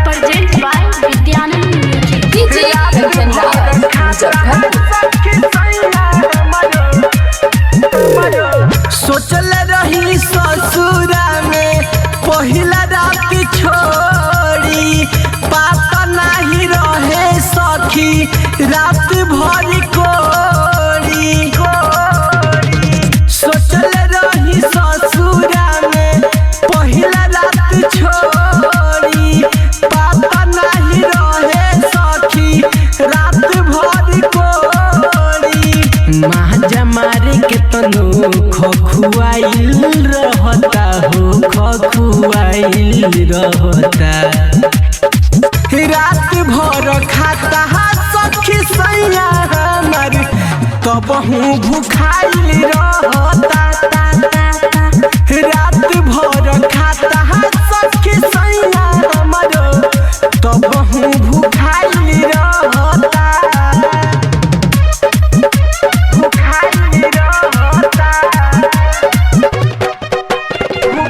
Present by Vidyanand Music. DJ Kanchan Rawat, सोचल रही ससुरा में पहिला रात छोड़ी पाता नहीं रहे सखी रात भर कोड़ी सोचल रही ससुरा में पहिला रात छोड़ी पाता नहीं रहे सखी रात भर कोड़ी महाजा मारे के तनो खखुआइल रहता हो खखुआइल रहता रात भर खाता सखी सैया हमर तब हूँ भूखाइल रहता रात भर खाता सखी सैया हमर तब हूँ भूखाइल रहता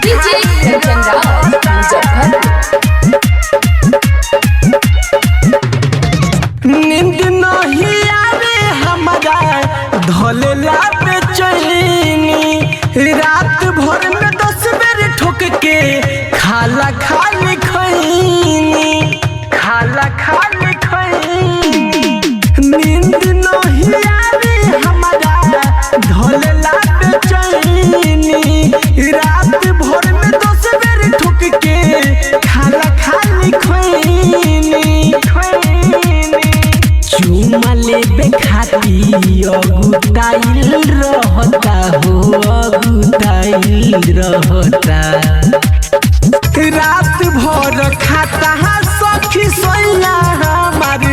DJ Kanchan Rawat, नींद नहीं आवे हमारा धोलेला बेचैनी रात भर में 10 बेर ठोक के खाला खाली खैनी नींद नहीं आवे हमारा धोलेला बेचैनी रात भर में 10 बेर ठोक के खाला खाली खैनी चुमा लेबे खाती अगुताइल रहता हो अगुताइल रहता रात भर खाता सखी सैया हमार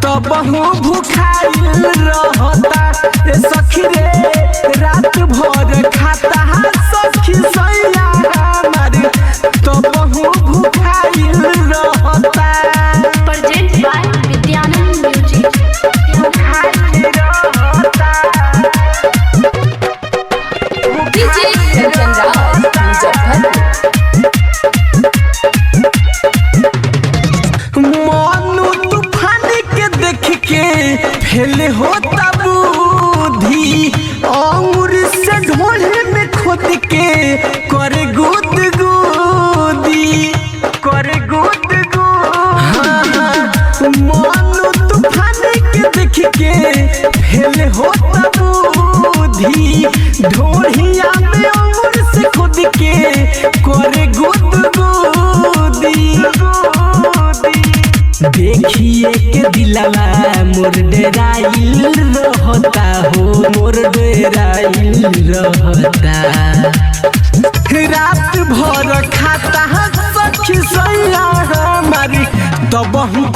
तब हूँ भूखाइल रहता सखी रे रात भर खाता सखी सैया हमार तब हूँ भूखाइल रहता Present by Vidyanand Music. DJ Kanchan Rawat, मनु तूफान के देख के फेल होता बुद्धि अंगूर से ढोले में खोद के करे गुद गुदी मनु तूफान के देख के फेल होता बुद्धि ढोलिया में अंगूर से खोद के करे गुद गुदी देखिए के दिलवा मोर डेराइल रहता हो मोर डेराइल रहता रात भर खाता सखी सैया हमारी तब हम